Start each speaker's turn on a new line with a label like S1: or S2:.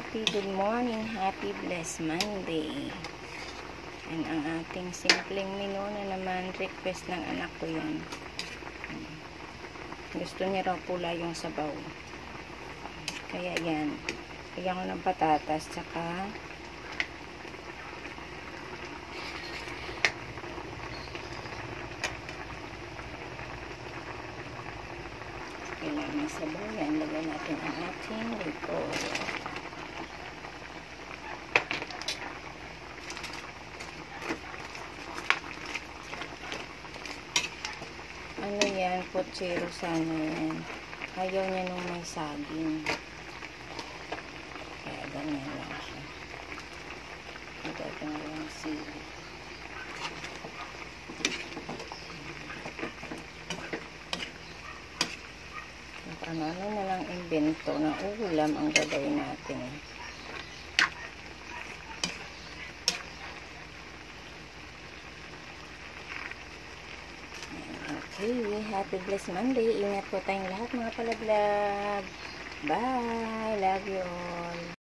S1: good morning, happy blessed Monday. Yan ang ating simpleng menu na naman, request ng anak ko yan. Gusto niya raw pula yung sabaw. Kaya yan, lagyan ko ng patatas, tsaka kailangan sabaw yan. Lagyan natin ang ating repolyo. Ano yan, pochero sana yan. Ayaw niya nung may saging. Kaya ganyan lang siya. Magagawin lang sili. Ano na lang invento na ulam ang gagawin natin. Okay, happy blessed Monday. Ingat po tayong lahat mga palaglag. Bye. Love you all.